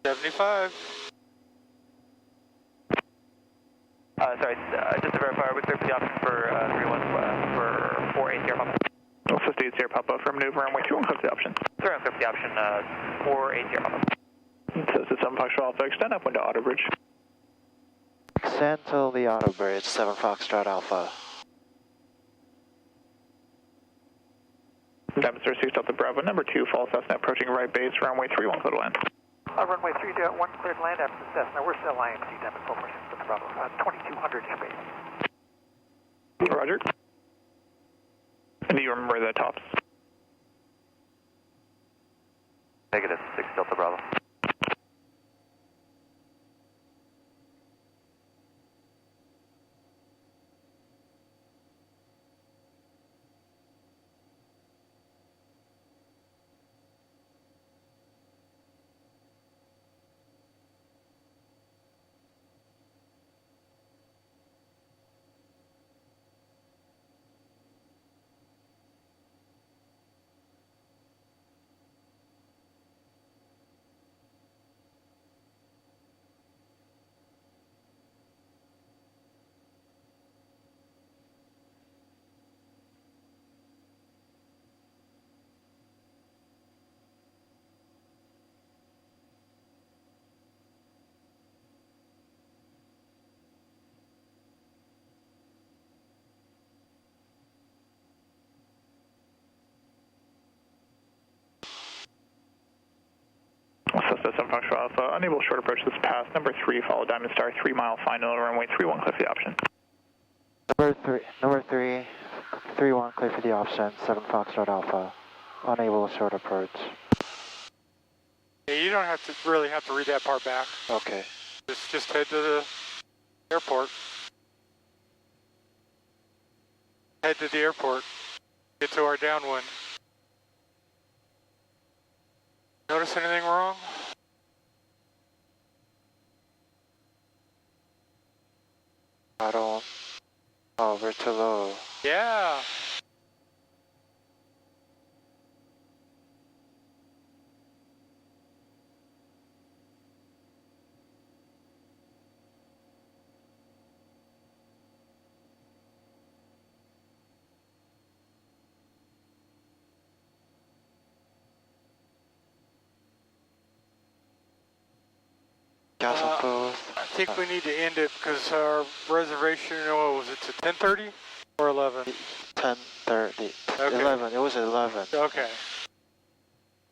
S1: $75.
S5: Sorry, just to verify, are we clear for the option for 31 for 48 Sierra Papa?
S3: 58 Sierra Papa, affirmative, runway 21, clip the option.
S5: Sorry, I'm clear for the option 48 Sierra Papa.
S3: This is 7 Foxtrot Alpha, extend upwind to Auto Bridge.
S2: Extend till the auto bridge, 7 Foxtrot Alpha.
S3: Diamond 06 Delta Bravo, number 2, false Cessna, approaching right base, runway 31, clear to land.
S5: Runway 31 cleared to land after the Cessna. We're still IMC, Diamond 446 Delta Bravo, 2200 airspace.
S3: Roger. And do you remember the tops?
S5: Negative 6 Delta Bravo.
S3: Cessna 7 Foxtrot Alpha, unable short approach this pass. Number 3, follow Diamond Star, 3 mile final, runway 31, clear for the option.
S2: Number 3, 3-1, clear for the option, 7 Foxtrot Alpha. Unable short approach.
S1: Yeah, you don't have to really have to read that part back.
S2: Okay.
S1: Just head to the airport. Head to the airport. Get to our downwind. Notice anything wrong?
S2: I don't. Oh, we're too low.
S1: Yeah.
S2: Gas on booth.
S1: I think we need to end it because our reservation, what was it, to 10:30 or 11?
S2: 10:30.
S1: Okay.
S2: 11. It was 11.
S1: Okay.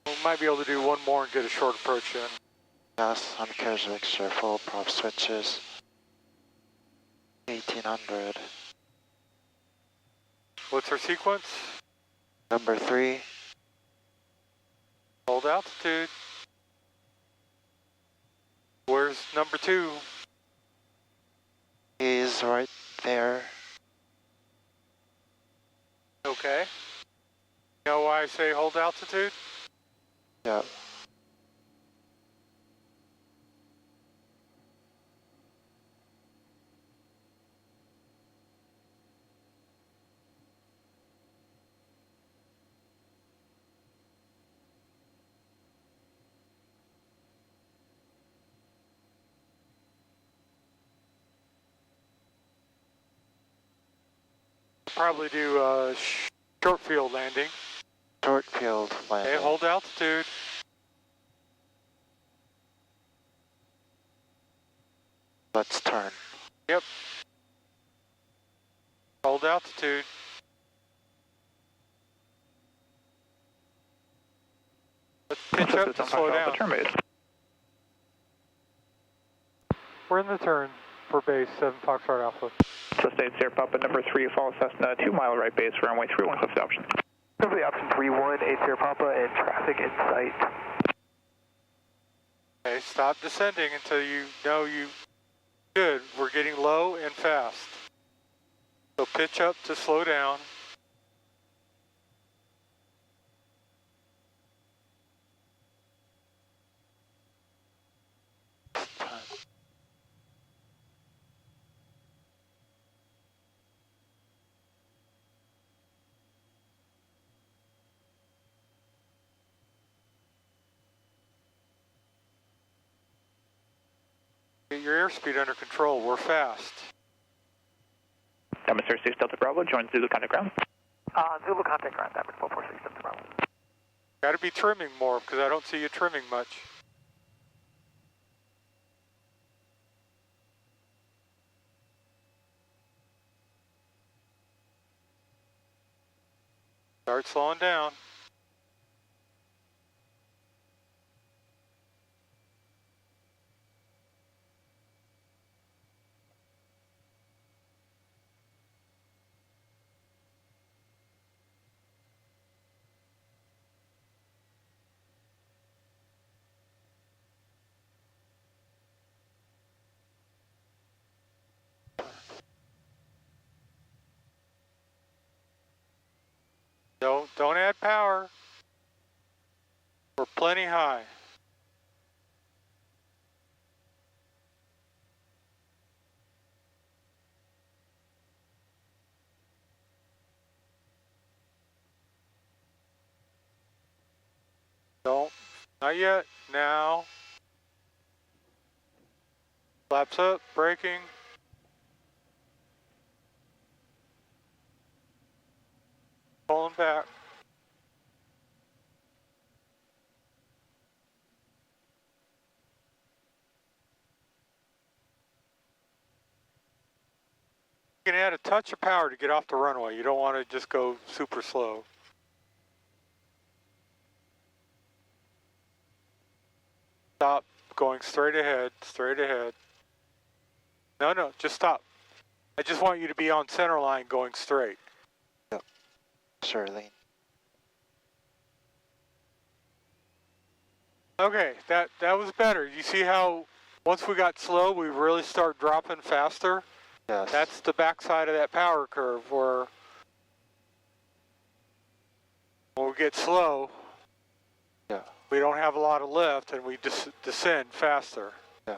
S1: We might be able to do one more and get a short approach in.
S2: Gas on carriage mixture, full prop switches. 1800.
S1: What's our sequence?
S2: Number 3.
S1: Hold altitude. Where's number 2?
S2: He's right there.
S1: Okay. You know why I say hold altitude?
S2: Yeah.
S1: Probably do a short field landing.
S2: Short field landing.
S1: Okay, hold altitude.
S2: Let's turn.
S1: Yep. Hold altitude. Let's pitch up to slow down.
S3: Turn base.
S1: We're in the turn for base 7 Foxtrot Alpha.
S3: So stay Sierra Papa number 3, follow Cessna 2 mile right base for runway 31, clear for the option.
S6: Clear for the option 31, 8 Sierra Papa, and traffic in sight.
S1: Okay, stop descending until you know you good. We're getting low and fast. So pitch up to slow down. Get your airspeed under control. We're fast.
S3: Atmosphere 6 Delta Bravo, join Zulu contact ground.
S6: Zulu contact ground, Average 446 Delta Bravo.
S1: Got to be trimming more because I don't see you trimming much. Start slowing down. Don't add power. We're plenty high. Don't. Not yet. Now. Flaps up. Braking. Pulling back. You can add a touch of power to get off the runway. You don't want to just go super slow. Stop going straight ahead, straight ahead. No, just stop. I just want you to be on center line going straight.
S2: Yep. Sure, lean.
S1: Okay, that was better. You see how once we got slow, we really start dropping faster?
S2: Yes.
S1: That's the backside of that power curve where when we get slow,
S2: Yeah.
S1: we don't have a lot of lift and we just descend faster.
S2: Yeah.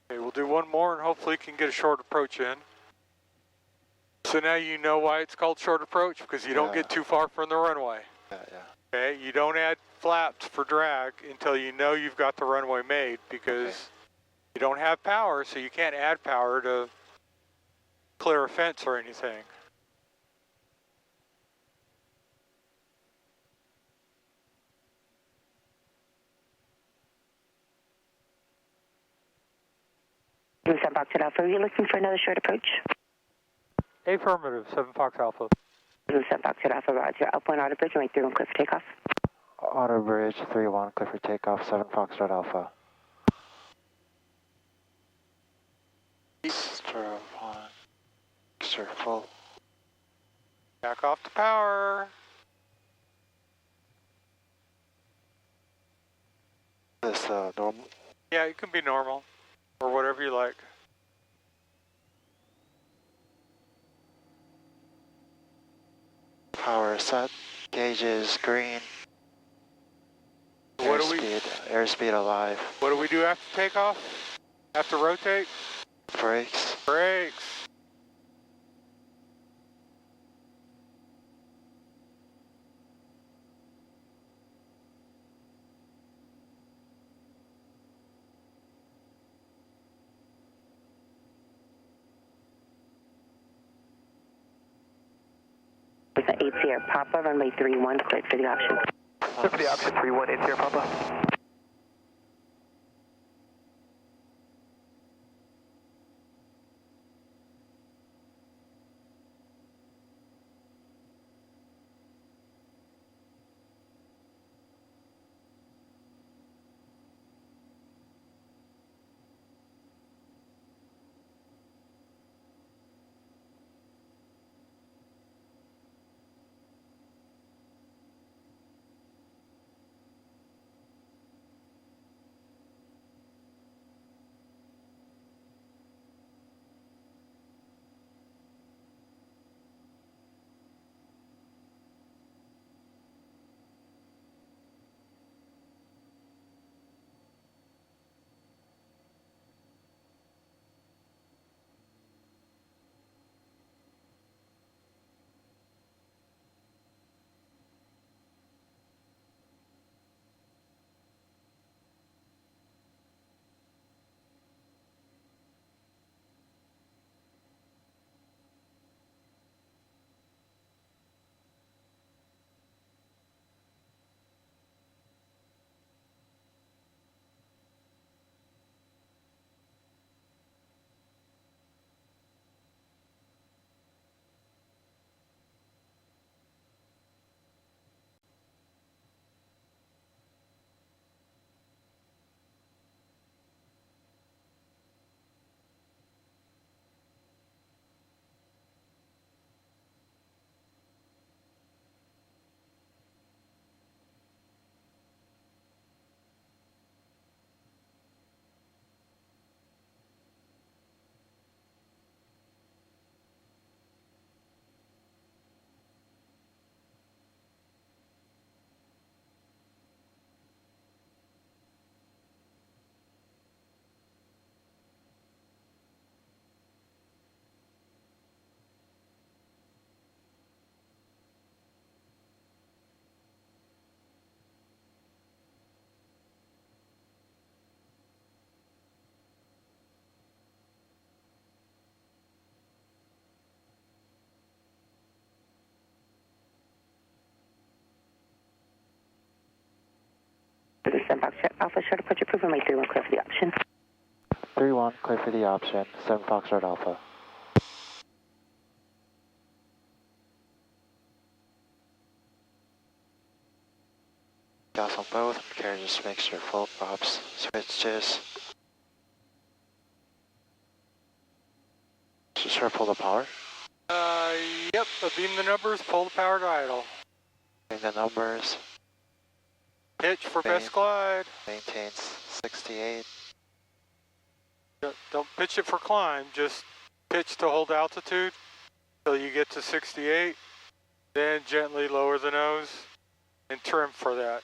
S1: Okay, we'll do one more and hopefully can get a short approach in. So now you know why it's called short approach, because you don't get too far from the runway.
S2: Yeah.
S1: Okay, you don't add flaps for drag until you know you've got the runway made, because you don't have power, so you can't add power to clear a fence or anything.
S7: Loosen Fox Alpha, are you looking for another short approach?
S1: Affirmative, 7 Fox Alpha.
S7: Loosen Fox Alpha, roger. Up 1 auto bridge, make 31 clear for takeoff.
S2: Auto bridge 3-1, clear for takeoff, 7 Foxtrot Alpha. Stir one, stir full.
S1: Back off the power.
S2: This normal?
S1: Yeah, it can be normal, or whatever you like.
S2: Power set, gauge is green.
S1: What do we?
S2: Airspeed alive.
S1: What do we do after takeoff? After rotate?
S2: Brakes.
S1: Brakes.
S7: With an 8 Sierra Papa, runway 31, cleared for the option.
S5: Clear for the option 318 Sierra Papa.
S7: Loosen Fox Alpha, short approach approved, runway 31, clear for the option.
S2: 3-1, clear for the option, 7 Foxtrot Alpha. Gas on both, carriages make sure full props, switches. Sure, pull the power.
S1: Yep, beam the numbers, pull the power to idle.
S2: Beam the numbers.
S1: Pitch for best glide.
S2: Maintains 68.
S1: Don't pitch it for climb, just pitch to hold altitude till you get to 68. Then gently lower the nose and trim for that.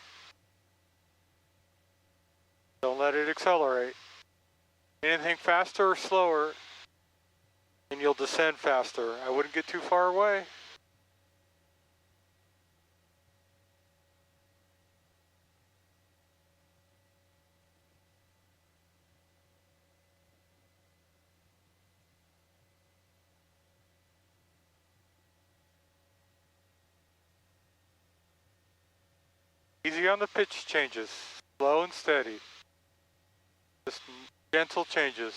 S1: Don't let it accelerate. Anything faster or slower, and you'll descend faster. I wouldn't get too far away. Easy on the pitch changes, slow and steady. Just gentle changes.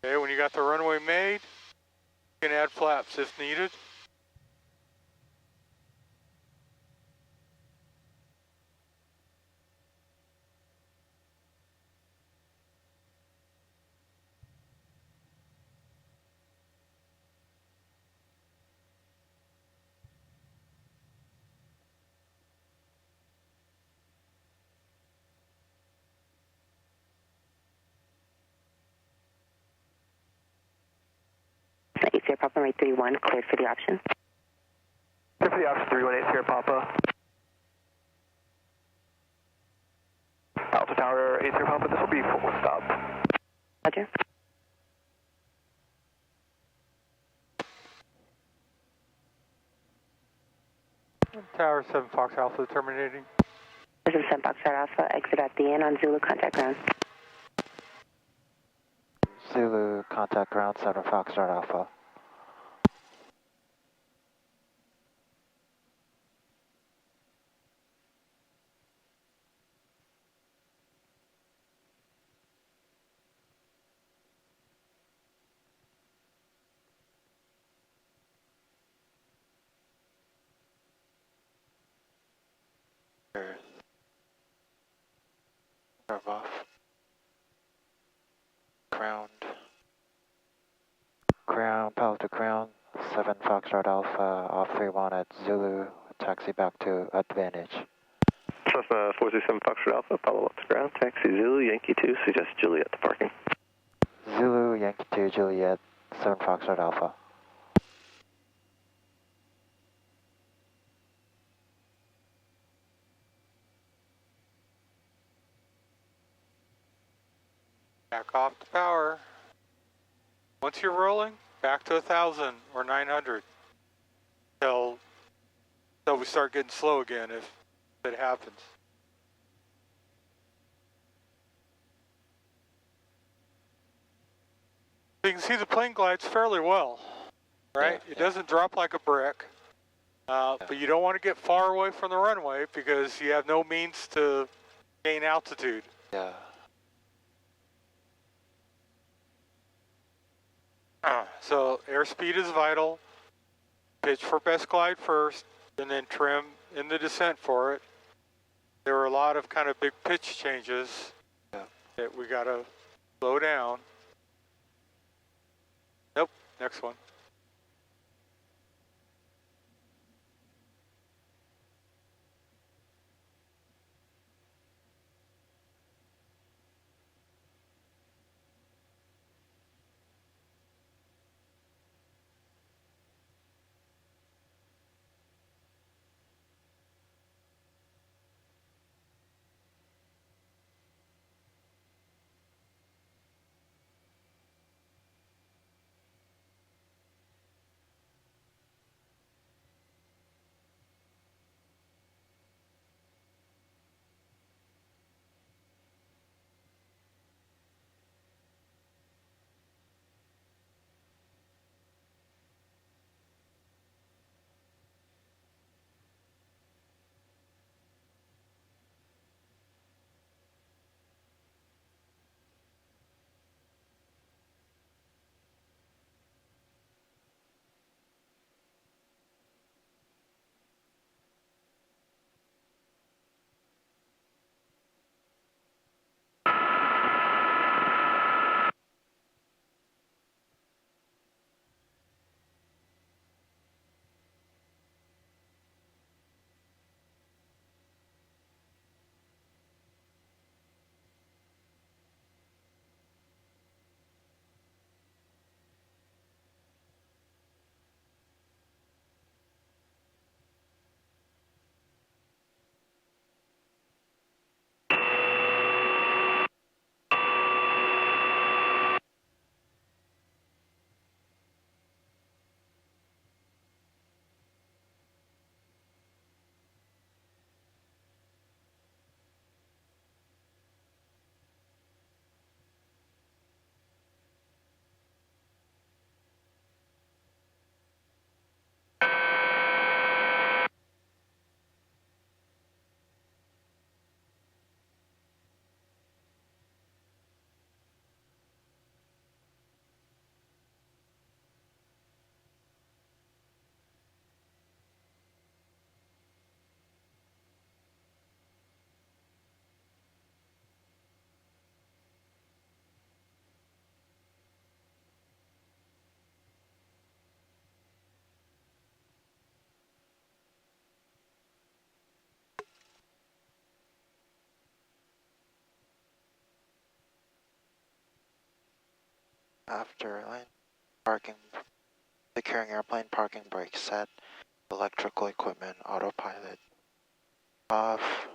S1: Okay, when you got the runway made, you can add flaps if needed.
S7: ATR Papa, right 31, cleared for the option.
S6: Clear for the option 318 Sierra Papa. Alpha Tower 8 Sierra Papa, this will be full stop.
S7: Roger.
S1: Tower 7 Fox Alpha terminating.
S7: This is 7 Foxtrot Alpha, exit at the end on Zulu, contact ground.
S2: Zulu, contact ground 7 Foxtrot Alpha. Curve off. Ground. Ground, power to ground. 7 Foxtrot Alpha, off 31 at Zulu. Taxi back to Advantage.
S6: Cessna 437 Foxtrot Alpha, follow up to ground. Taxi Zulu, Yankee 2, suggest Juliet to parking.
S2: Zulu, Yankee 2, Juliet, 7 Foxtrot Alpha.
S1: Back off the power. Once you're rolling, back to 1,000 or 900 till we start getting slow again if it happens. You can see the plane glides fairly well, right?
S2: Yeah,
S1: It doesn't drop like a brick, but you don't want to get far away from the runway because you have no means to gain altitude.
S2: Yeah.
S1: So airspeed is vital. Pitch for best glide first, and then trim in the descent for it. There were a lot of kind of big pitch changes that we got to slow down. Nope, next one.
S2: after line. Parking, securing airplane parking brake set. Electrical equipment, autopilot off.